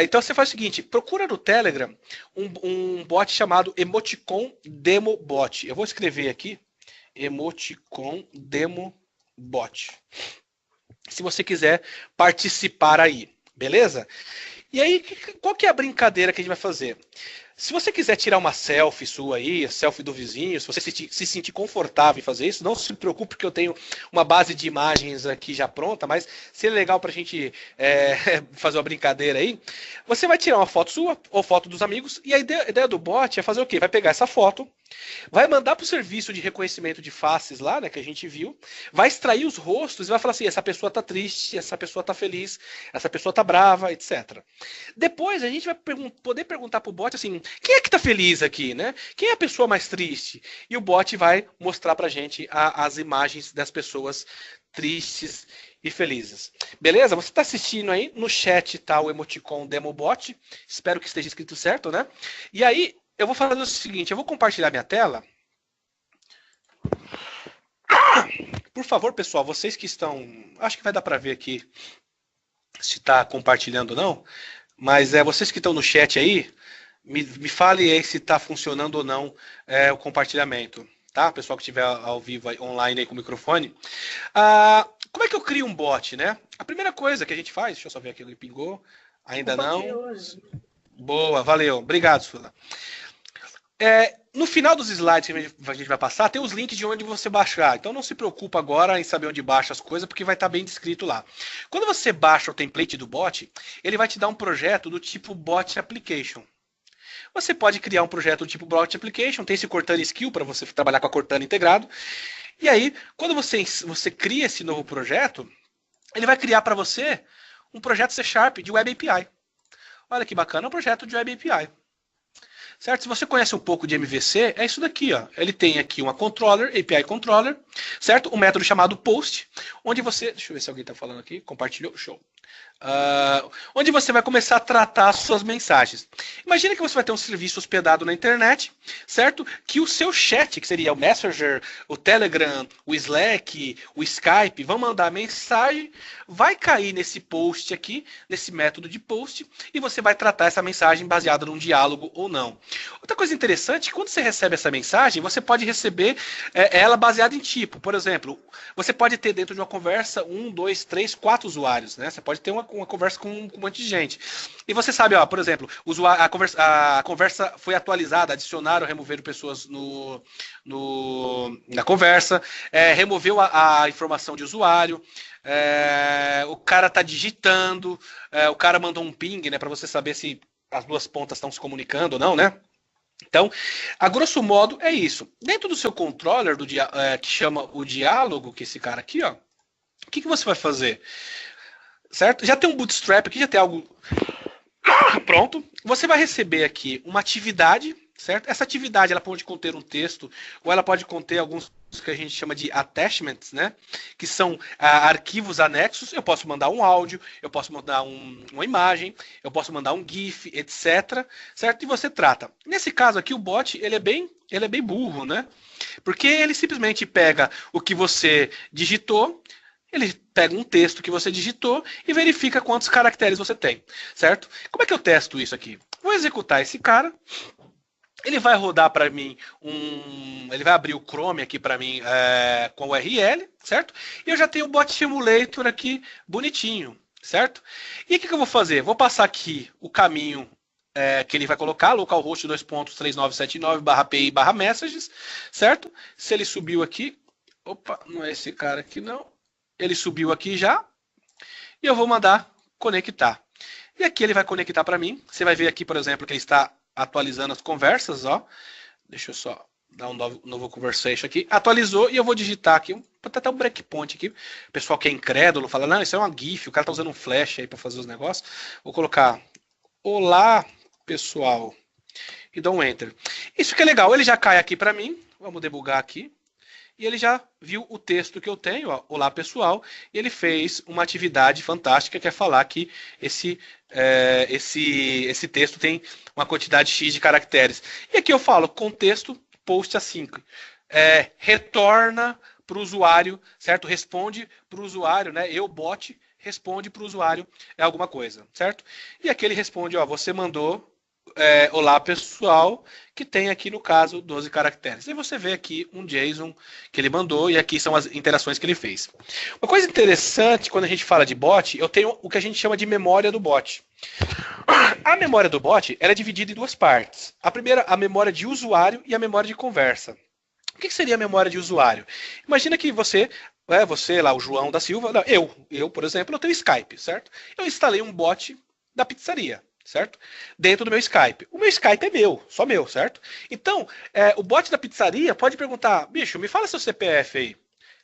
Então você faz o seguinte: procura no Telegram um bot chamado Emoticon Demo Bot. Eu vou escrever aqui: Emoticon Demo Bot. Se você quiser participar aí, beleza? E aí, qual que é a brincadeira que a gente vai fazer? Se você quiser tirar uma selfie sua aí, selfie do vizinho, se você se sentir confortável em fazer isso, não se preocupe porque eu tenho uma base de imagens aqui já pronta, mas seria legal pra gente fazer uma brincadeira aí. Você vai tirar uma foto sua ou foto dos amigos e a ideia do bot é fazer o quê? Vai pegar essa foto, vai mandar pro serviço de reconhecimento de faces lá, né, que a gente viu, vai extrair os rostos e vai falar assim, essa pessoa tá triste, essa pessoa tá feliz, essa pessoa tá brava, etc. Depois a gente vai poder perguntar pro bot assim, quem é que tá feliz aqui, né? Quem é a pessoa mais triste? E o bot vai mostrar pra gente as imagens das pessoas tristes e felizes. Beleza? Você tá assistindo aí, no chat tá o emoticon DemoBot, espero que esteja escrito certo, né? E aí, eu vou fazer o seguinte, eu vou compartilhar minha tela. Por favor, pessoal, vocês que estão... Acho que vai dar para ver aqui se está compartilhando ou não. Mas vocês que estão no chat aí, me fale aí se está funcionando ou não o compartilhamento. Tá? Pessoal que estiver ao vivo, aí, online aí com o microfone. Como é que eu crio um bot, né? A primeira coisa que a gente faz... Deixa eu só ver aqui, ele pingou. Ainda não. Boa, valeu. Obrigado, Sula. No final dos slides que a gente vai passar, tem os links de onde você baixar. Então não se preocupa agora em saber onde baixa as coisas, porque vai estar bem descrito lá. Quando você baixa o template do bot, ele vai te dar um projeto do tipo Bot Application. Você pode criar um projeto do tipo Bot Application, tem esse Cortana Skill para você trabalhar com a Cortana integrado. E aí, quando você cria esse novo projeto, ele vai criar para você um projeto C# de Web API. Olha que bacana, um projeto de Web API. Certo? Se você conhece um pouco de MVC, é isso daqui, ó. Ele tem aqui uma controller, API controller, certo? Um método chamado post, onde você... Deixa eu ver se alguém está falando aqui. Compartilhou, show. onde você vai começar a tratar as suas mensagens. Imagina que você vai ter um serviço hospedado na internet, certo? Que o seu chat, que seria o Messenger, o Telegram, o Slack, o Skype, vão mandar mensagem, vai cair nesse post aqui, nesse método de post, e você vai tratar essa mensagem baseada num diálogo ou não. Outra coisa interessante, quando você recebe essa mensagem, você pode receber ela baseada em tipo. Por exemplo, você pode ter dentro de uma conversa 1, 2, 3, 4 usuários, né? Você pode ter uma conversa com um monte de gente. E você sabe, ó, por exemplo, a conversa foi atualizada, adicionaram, removeram pessoas na conversa, removeu a informação de usuário, o cara tá digitando, o cara mandou um ping, né, para você saber se as duas pontas estão se comunicando ou não, né? Então, a grosso modo é isso. Dentro do seu controller que chama o diálogo, que é esse cara aqui, ó, o que você vai fazer? Certo? Já tem um bootstrap aqui, já tem algo pronto. Você vai receber aqui uma atividade, certo? Essa atividade ela pode conter um texto ou ela pode conter alguns que a gente chama de attachments, né? Que são arquivos anexos. Eu posso mandar um áudio, eu posso mandar uma imagem, eu posso mandar um GIF, etc. Certo? E você trata. Nesse caso aqui, o bot ele é bem burro, né? Porque ele simplesmente pega o que você digitou, ele pega um texto que você digitou e verifica quantos caracteres você tem, certo? Como é que eu testo isso aqui? Vou executar esse cara. Ele vai rodar para mim ele vai abrir o Chrome aqui para mim com o URL, certo? E eu já tenho o Bot Simulator aqui bonitinho, certo? E o que eu vou fazer? Vou passar aqui o caminho que ele vai colocar, localhost 2.3979/API/messages, certo? Se ele subiu aqui, opa, não é esse cara aqui não. Ele subiu aqui já e eu vou mandar conectar. E aqui ele vai conectar para mim. Você vai ver aqui, por exemplo, que ele está atualizando as conversas, ó. Deixa eu só dar um novo conversation aqui. Atualizou e eu vou digitar aqui, até um breakpoint aqui. O pessoal que é incrédulo fala, não, isso é uma GIF, o cara tá usando um flash aí para fazer os negócios. Vou colocar, olá, pessoal, e dou um enter. Isso que é legal, ele já cai aqui para mim. Vamos debugar aqui. E ele já viu o texto que eu tenho, ó, olá pessoal, e ele fez uma atividade fantástica que é falar que esse texto tem uma quantidade X de caracteres. E aqui eu falo contexto post async. Retorna para o usuário, certo? Responde para o usuário, né? Eu, bot, responde para o usuário alguma coisa, certo? E aqui ele responde, ó, você mandou olá pessoal, que tem aqui no caso 12 caracteres. E você vê aqui um JSON que ele mandou e aqui são as interações que ele fez. Uma coisa interessante quando a gente fala de bot, eu tenho o que a gente chama de memória do bot. A memória do bot ela é dividida em duas partes. A primeira, a memória de usuário e a memória de conversa. O que seria a memória de usuário? Imagina que você lá, o João da Silva, não, eu, por exemplo, eu tenho Skype, certo? Eu instalei um bot da pizzaria, certo? Dentro do meu Skype. O meu Skype é meu, só meu, certo? Então, o bot da pizzaria pode perguntar, bicho, me fala seu CPF aí.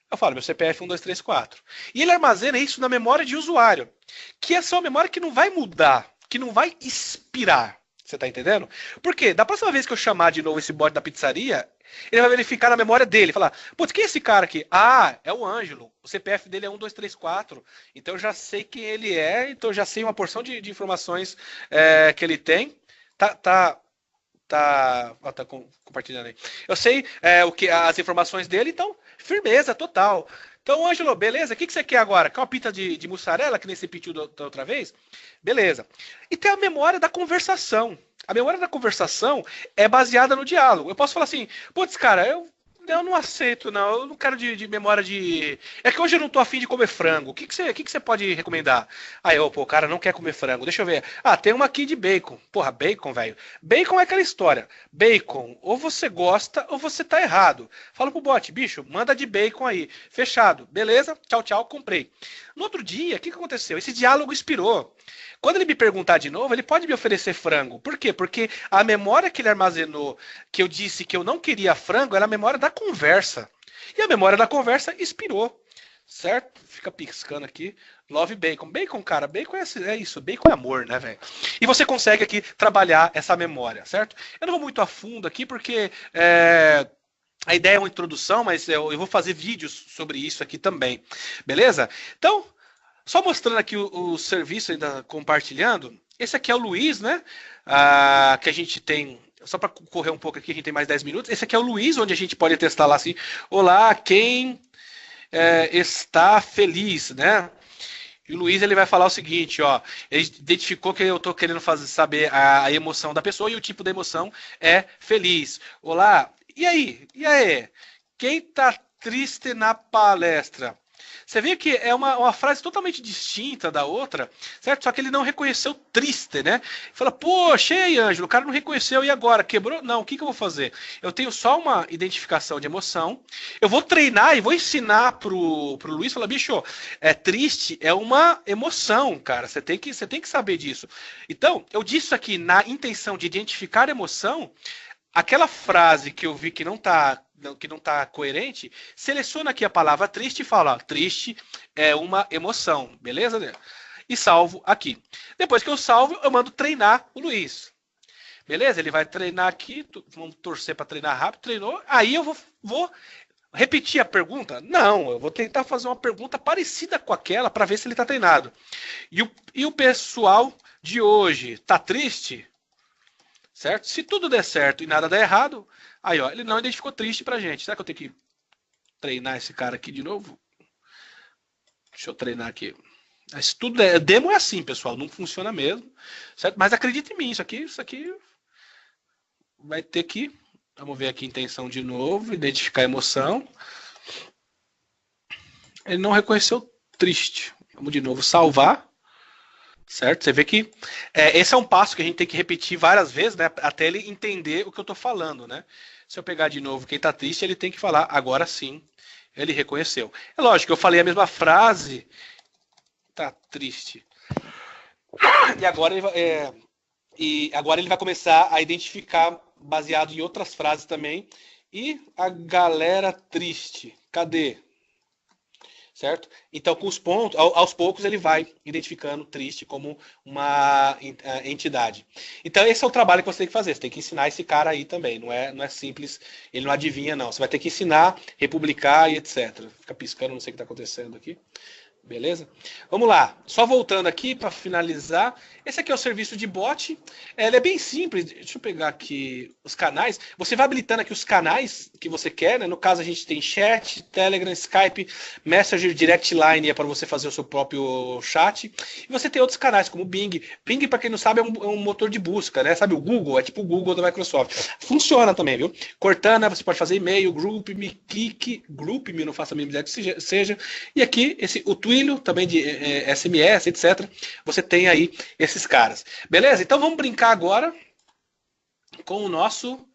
Eu falo, meu CPF é 1234. E ele armazena isso na memória de usuário, que é só uma memória que não vai mudar, que não vai expirar. Você tá entendendo? Porque da próxima vez que eu chamar de novo esse bot da pizzaria, ele vai verificar na memória dele, falar, putz, quem é esse cara aqui? Ah, é o Ângelo, o CPF dele é 1234, então eu já sei quem ele é, então eu já sei uma porção de informações que ele tem. Tá compartilhando aí. Eu sei as informações dele, então, firmeza total. Então, Ângelo, beleza? O que você quer agora? Quer uma pizza de mussarela, que nem você pediu da outra vez? Beleza. E tem a memória da conversação. A memória da conversação é baseada no diálogo. Eu posso falar assim, putz, cara, eu não aceito, não. Eu não quero de memória de. É que hoje eu não tô afim de comer frango. O que você pode recomendar? Aí, pô, o cara não quer comer frango. Deixa eu ver. Ah, tem uma aqui de bacon. Porra, bacon, velho. Bacon é aquela história. Bacon, ou você gosta ou você tá errado. Fala pro bot, bicho, manda de bacon aí. Fechado. Beleza? Tchau, tchau, comprei. No outro dia, o que aconteceu? Esse diálogo expirou. Quando ele me perguntar de novo, ele pode me oferecer frango. Por quê? Porque a memória que ele armazenou, que eu disse que eu não queria frango, era a memória da conversa. E a memória da conversa expirou. Certo? Fica piscando aqui. Love bacon. Bacon, cara, bacon é isso. Bacon é amor, né, velho? E você consegue aqui trabalhar essa memória, certo? Eu não vou muito a fundo aqui, porque a ideia é uma introdução, mas eu vou fazer vídeos sobre isso aqui também. Beleza? Então, Só mostrando aqui o serviço ainda compartilhando. Esse aqui é o Luiz, né? Que a gente tem. Só para correr um pouco aqui, a gente tem mais 10 minutos. Esse aqui é o Luiz, onde a gente pode testar lá assim. Olá, quem está feliz, né? E o Luiz ele vai falar o seguinte, ó. Ele identificou que eu estou querendo saber a emoção da pessoa e o tipo da emoção é feliz. Olá, e aí? E aí? Quem está triste na palestra? Você vê que é uma frase totalmente distinta da outra, certo? Só que ele não reconheceu triste, né? Fala, poxa, e aí, Ângelo, o cara não reconheceu, e agora? Quebrou? Não, o que eu vou fazer? Eu tenho só uma identificação de emoção, eu vou treinar e vou ensinar pro Luiz, falar, bicho, triste é uma emoção, cara, você tem que saber disso. Então, eu disse aqui na intenção de identificar emoção, aquela frase que eu vi que não tá coerente, seleciona aqui a palavra triste e fala, ó, triste é uma emoção, beleza? Né? E salvo aqui. Depois que eu salvo, eu mando treinar o Luiz. Beleza? Ele vai treinar aqui, vamos torcer para treinar rápido, treinou, aí eu vou repetir a pergunta? Não, eu vou tentar fazer uma pergunta parecida com aquela para ver se ele está treinado. E o pessoal de hoje tá triste? Certo? Se tudo der certo e nada der errado, aí ó, ele não identificou triste pra gente. Será que eu tenho que treinar esse cara aqui de novo? Deixa eu treinar aqui. Se tudo der, demo é assim, pessoal, não funciona mesmo, certo? Mas acredite em mim, isso aqui vai ter que, vamos ver aqui intenção de novo, identificar a emoção. Ele não reconheceu triste. Vamos de novo salvar. Certo? Você vê que esse é um passo que a gente tem que repetir várias vezes, né? Até ele entender o que eu estou falando, né? Se eu pegar de novo quem está triste, ele tem que falar, agora sim, ele reconheceu. É lógico, eu falei a mesma frase, tá triste. E agora ele vai começar a identificar baseado em outras frases também. E a galera triste, cadê? Certo? Então, com os pontos, aos poucos ele vai identificando triste como uma entidade. Então, esse é o trabalho que você tem que fazer. Você tem que ensinar esse cara aí também. Não é simples, ele não adivinha, não. Você vai ter que ensinar, republicar e etc. Fica piscando, não sei o que está acontecendo aqui. Beleza? Vamos lá. Só voltando aqui para finalizar. Esse aqui é o serviço de bot. Ele é bem simples. Deixa eu pegar aqui os canais. Você vai habilitando aqui os canais que você quer. Né? No caso, a gente tem chat, Telegram, Skype, Messenger, Direct Line é para você fazer o seu próprio chat. E você tem outros canais, como o Bing. Bing, para quem não sabe, é um motor de busca. Né? Sabe o Google? É tipo o Google da Microsoft. Funciona também, viu? Cortana, você pode fazer e-mail, GroupMe, Kik, GroupMe, não faço a mínima ideia que seja. E aqui, o Twilio, também de SMS, etc. Você tem aí esses caras. Beleza? Então vamos brincar agora com o nosso...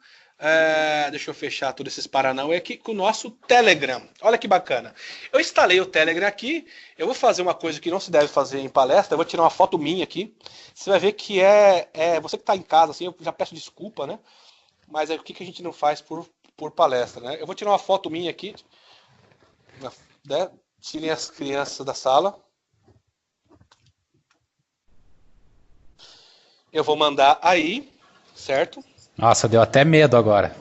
deixa eu fechar todos esses paranauê aqui com o nosso Telegram. Olha que bacana. Eu instalei o Telegram aqui. Eu vou fazer uma coisa que não se deve fazer em palestra. Eu vou tirar uma foto minha aqui. Você vai ver que você que está em casa, assim, eu já peço desculpa, né? Mas o que a gente não faz por palestra, né? Eu vou tirar uma foto minha aqui. Né? Tirem as crianças da sala. Eu vou mandar aí, certo? Nossa, deu até medo agora.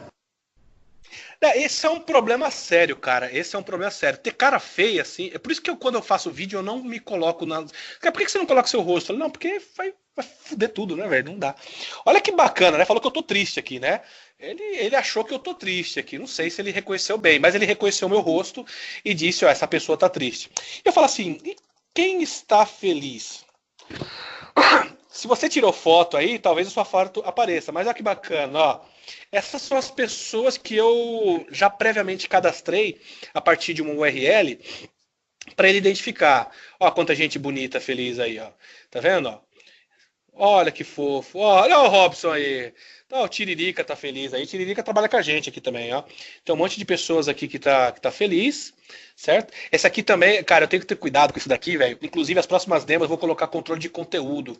Esse é um problema sério, cara. Esse é um problema sério. Ter cara feia, assim. É por isso que quando eu faço vídeo, eu não me coloco na. Cara, por que você não coloca seu rosto? Não, porque vai foder tudo, né, velho? Não dá. Olha que bacana, né? Falou que eu tô triste aqui, né? Ele achou que eu tô triste aqui. Não sei se ele reconheceu bem, mas ele reconheceu meu rosto e disse: ó, essa pessoa tá triste. E eu falo assim: e quem está feliz? Se você tirou foto aí, talvez a sua foto apareça. Mas olha que bacana, ó. Essas são as pessoas que eu já previamente cadastrei a partir de uma URL para ele identificar. Ó, quanta gente bonita, feliz aí, ó. Tá vendo, ó? Olha que fofo. Olha o Robson aí. Tá, o Tiririca tá feliz aí. Tiririca trabalha com a gente aqui também, ó. Tem um monte de pessoas aqui que tá feliz, certo? Esse aqui também, cara, eu tenho que ter cuidado com isso daqui, velho. Inclusive, as próximas demos eu vou colocar controle de conteúdo.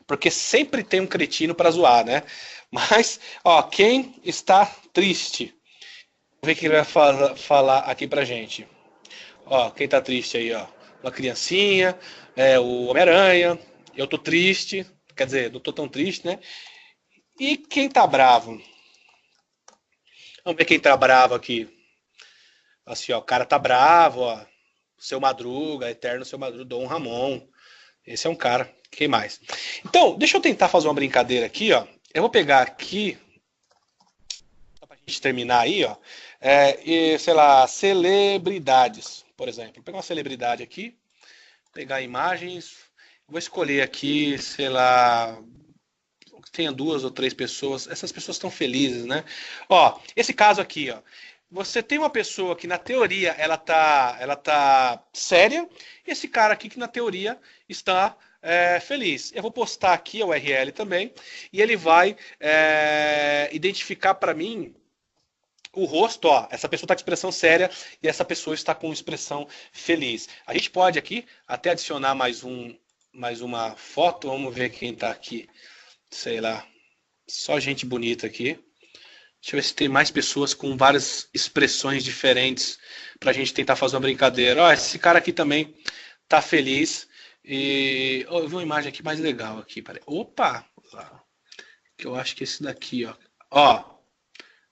Porque sempre tem um cretino pra zoar, né? Mas, ó, quem está triste? Vamos ver o que ele vai falar aqui pra gente. Ó, quem tá triste aí, ó. Uma criancinha, o Homem-Aranha. Eu tô triste. Quer dizer, não tô tão triste, né? E quem tá bravo? Vamos ver quem tá bravo aqui. Assim, ó, o cara tá bravo, ó. Seu Madruga, Eterno Seu Madruga, Dom Ramon. Esse é um cara. Quem mais? Então, deixa eu tentar fazer uma brincadeira aqui, ó. Eu vou pegar aqui, só pra gente terminar aí, ó. Sei lá, celebridades, por exemplo. Vou pegar uma celebridade aqui, pegar imagens. Vou escolher aqui, sei lá, tenha 2 ou 3 pessoas. Essas pessoas estão felizes, né? Ó, esse caso aqui, ó. Você tem uma pessoa que na teoria ela tá séria, e esse cara aqui que na teoria está feliz. Eu vou postar aqui a URL também, e ele vai identificar para mim o rosto, ó, essa pessoa está com expressão séria e essa pessoa está com expressão feliz. A gente pode aqui até adicionar mais uma foto, vamos ver quem está aqui. Sei lá, só gente bonita aqui. Deixa eu ver se tem mais pessoas com várias expressões diferentes pra gente tentar fazer uma brincadeira. Ó, esse cara aqui também tá feliz. E eu vi uma imagem aqui mais legal aqui. Opa! Que eu acho que esse daqui, ó. Ó,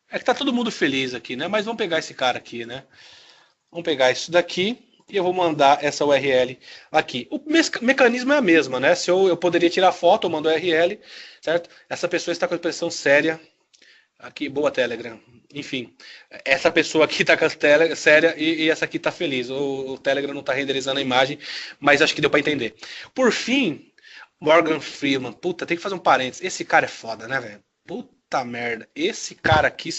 é que tá todo mundo feliz aqui, né? Mas vamos pegar esse cara aqui, né? Vamos pegar isso daqui e eu vou mandar essa URL aqui. O mecanismo é a mesma, né? Se eu poderia tirar foto, eu mando a URL, certo? Essa pessoa está com expressão séria. Aqui, boa Telegram. Enfim, essa pessoa aqui tá com a séria e essa aqui tá feliz. O Telegram não tá renderizando a imagem, mas acho que deu pra entender. Por fim, Morgan Freeman. Puta, tem que fazer um parênteses. Esse cara é foda, né, velho? Puta merda. Esse cara aqui,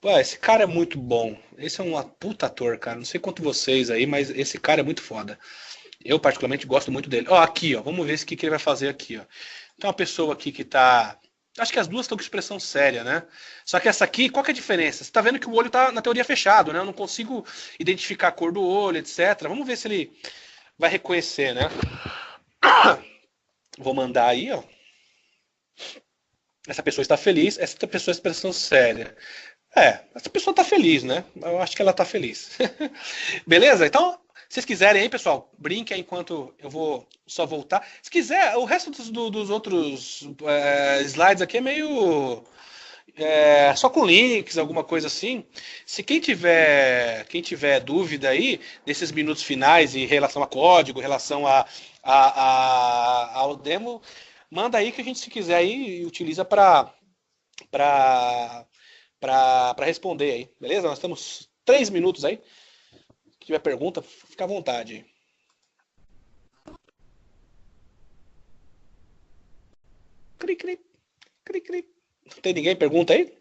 Pô, esse cara é muito bom. Esse é um puta ator, cara. Não sei quanto vocês aí, mas esse cara é muito foda. Eu, particularmente, gosto muito dele. Ó, aqui, ó. Vamos ver o que ele vai fazer aqui, ó. Tem uma pessoa aqui que tá... Acho que as duas estão com expressão séria, né? Só que essa aqui, qual que é a diferença? Você tá vendo que o olho tá, na teoria, fechado, né? Eu não consigo identificar a cor do olho, etc. Vamos ver se ele vai reconhecer, né? Vou mandar aí, ó. Essa pessoa está feliz, essa pessoa é expressão séria. Essa pessoa tá feliz, né? Eu acho que ela tá feliz. Beleza? Então, se vocês quiserem aí, pessoal, brinque aí enquanto eu vou só voltar. Se quiser, o resto dos outros slides aqui é meio... só com links, alguma coisa assim. Se quem tiver dúvida aí, desses minutos finais em relação a código, em relação ao demo, manda aí que a gente, se quiser aí, utiliza para responder aí, beleza? Nós temos 3 minutos aí. Se tiver pergunta, fica à vontade. Cri, cri, cri, cri. Não tem ninguém? Pergunta aí?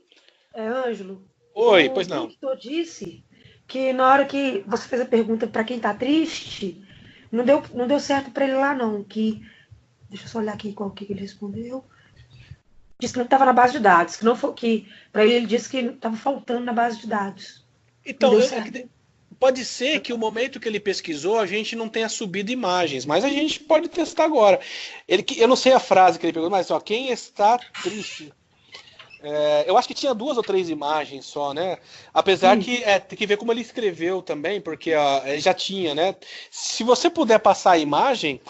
Ângelo, Oi, o pois não. Victor disse que na hora que você fez a pergunta para quem tá triste, não deu certo para ele lá, não. Deixa eu só olhar aqui qual que ele respondeu. Disse que não estava na base de dados, que não foi que. Para ele disse que estava faltando na base de dados. Então, Não deu certo. pode ser que o momento que ele pesquisou a gente não tenha subido imagens, mas a gente pode testar agora. Eu não sei a frase que ele pegou, mas ó, quem está triste. Eu acho que tinha 2 ou 3 imagens só, né? Apesar que tem que ver como ele escreveu também, porque já tinha, né? Se você puder passar a imagem,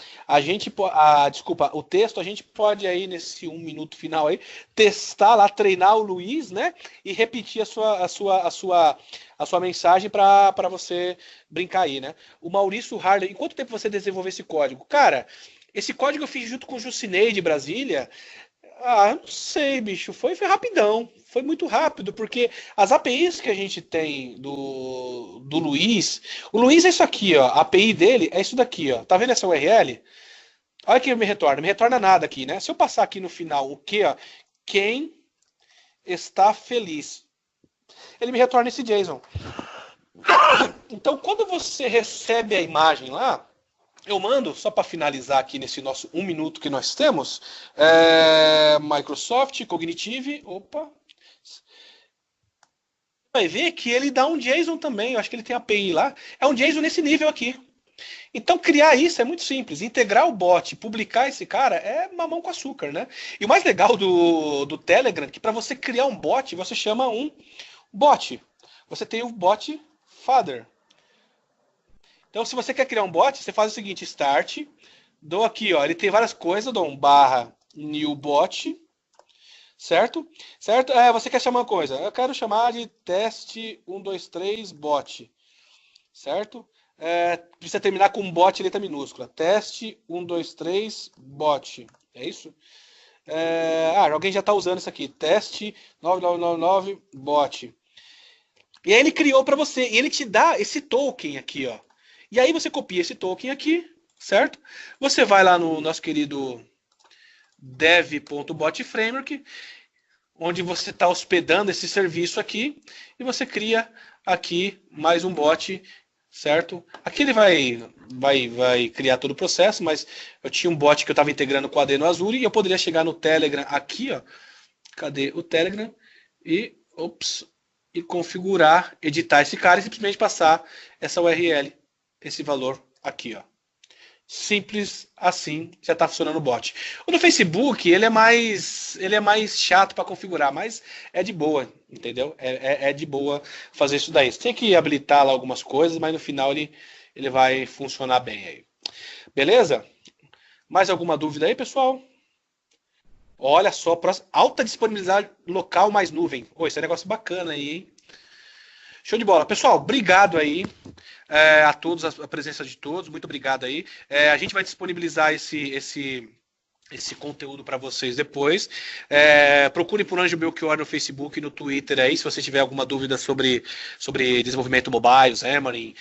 desculpa, o texto, a gente pode aí nesse 1 minuto final aí testar lá, treinar o Luiz, né? E repetir a sua mensagem para você brincar aí, né? O Maurício Harley, em quanto tempo você desenvolveu esse código? Cara, esse código eu fiz junto com o Jucinei de Brasília. Eu não sei, bicho. Foi rapidão. Foi muito rápido, porque as APIs que a gente tem do Luiz. O Luiz é isso aqui, ó. A API dele é isso daqui, ó. Tá vendo essa URL? Olha que me retorna. Não me retorna nada aqui, né? Se eu passar aqui no final o que, ó? Quem está feliz? Ele me retorna esse JSON. Então, quando você recebe a imagem lá. Eu mando, só para finalizar aqui nesse nosso 1 minuto que nós temos, Microsoft Cognitive, vai ver que ele dá um JSON também, eu acho que ele tem API lá, é um JSON nesse nível aqui. Então criar isso é muito simples, integrar o bot, publicar esse cara é mamão com açúcar, né? E o mais legal do Telegram é que para você criar um bot, você chama um bot. Você tem o bot Father. Então, se você quer criar um bot, você faz o seguinte, start, dou aqui, ó, ele tem várias coisas, dou um /new bot, certo? Certo? Você quer chamar uma coisa, eu quero chamar de teste 123 bot, certo? precisa terminar com bot letra minúscula. Teste 1, 2, 3, bot. É isso? Alguém já está usando isso aqui. Teste 9999 bot. E aí ele criou para você. E ele te dá esse token aqui, ó. E aí você copia esse token aqui, certo? Você vai lá no nosso querido dev.botframework, onde você está hospedando esse serviço aqui, e você cria aqui mais um bot, certo? Aqui ele vai criar todo o processo, mas eu tinha um bot que eu estava integrando com o Adeno Azure, e eu poderia chegar no Telegram aqui, ó. Cadê o Telegram? E configurar, editar esse cara e simplesmente passar essa URL, esse valor aqui, ó. Simples assim, já está funcionando o bot. O do Facebook, ele é mais chato para configurar, mas é de boa, entendeu? É de boa fazer isso daí. Você tem que habilitar lá algumas coisas, mas no final ele vai funcionar bem aí. Beleza? Mais alguma dúvida aí, pessoal? Olha só, alta disponibilidade local mais nuvem. Esse é um negócio bacana aí, hein? Show de bola. Pessoal, obrigado aí a todos, a presença de todos. Muito obrigado aí. A gente vai disponibilizar esse conteúdo para vocês depois. Procure por Anjo Belchior no Facebook e no Twitter aí, se você tiver alguma dúvida sobre desenvolvimento mobile, Xamarin,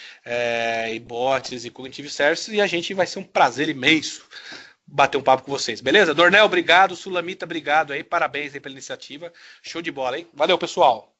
e bots e Cognitive Services, e a gente vai ser um prazer imenso bater um papo com vocês, beleza? Dornel, obrigado. Sulamita, obrigado aí. Parabéns aí pela iniciativa. Show de bola, hein? Valeu, pessoal.